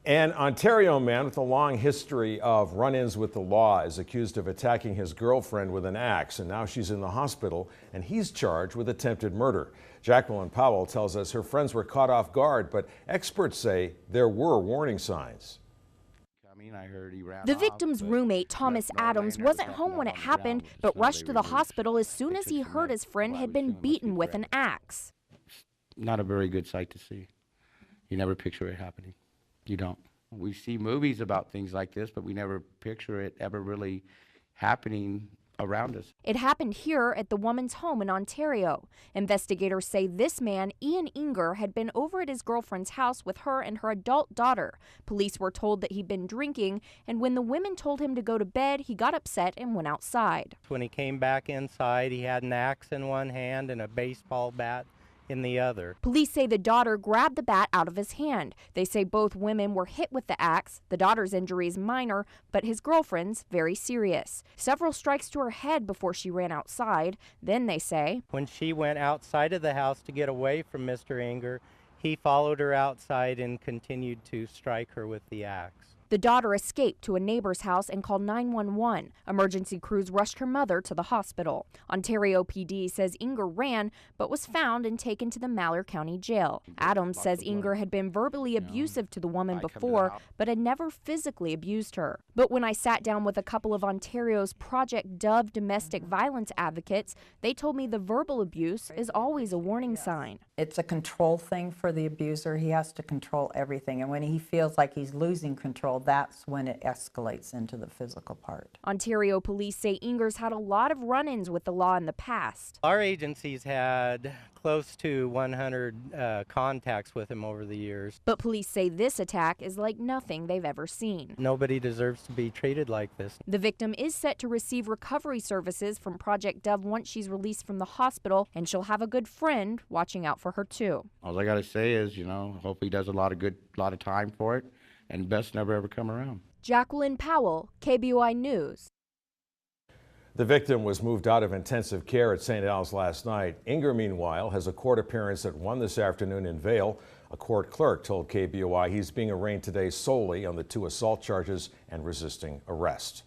An Ontario man with a long history of run-ins with the law is accused of attacking his girlfriend with an axe, and now she's in the hospital, and he's charged with attempted murder. Jacqueline Powell tells us her friends were caught off guard, but experts say there were warning signs. The victim's roommate, Thomas Adams, wasn't home when it happened, but rushed to the hospital as soon as he heard his friend had been beaten with an axe. Not a very good sight to see. You never picture it happening. You don't. We see movies about things like this, but we never picture it ever really happening around us. It happened here at the woman's home in Ontario. Investigators say this man, Ian Inger, had been over at his girlfriend's house with her and her adult daughter. Police were told that he'd been drinking, and when the women told him to go to bed, he got upset and went outside. When he came back inside, he had an axe in one hand and a baseball bat in the other. Police say the daughter grabbed the bat out of his hand. They say both women were hit with the axe. The daughter's injury is minor, but his girlfriend's very serious. Several strikes to her head before she ran outside. Then they say, when she went outside of the house to get away from Mr. Inger, he followed her outside and continued to strike her with the axe. The daughter escaped to a neighbor's house and called 911. Emergency crews rushed her mother to the hospital. Ontario PD says Inger ran, but was found and taken to the Malheur County Jail. Adams says Inger had been verbally abusive to the woman before, but had never physically abused her. But when I sat down with a couple of Ontario's Project Dove domestic violence advocates, they told me the verbal abuse is always a warning sign. It's a control thing for the abuser. He has to control everything, and when he feels like he's losing control, that's when it escalates into the physical part. Ontario police say Inger's had a lot of run-ins with the law in the past. Our agency's had close to 100 contacts with him over the years. But police say this attack is like nothing they've ever seen. Nobody deserves to be treated like this. The victim is set to receive recovery services from Project Dove once she's released from the hospital, and she'll have a good friend watching out for her too. All I gotta say is, hope he does a lot of time for it, and best never ever come around. Jacqueline Powell, KBOI News. The victim was moved out of intensive care at St. Al's last night. Inger, meanwhile, has a court appearance at 1 this afternoon in Vail. A court clerk told KBOI he's being arraigned today solely on the 2 assault charges and resisting arrest.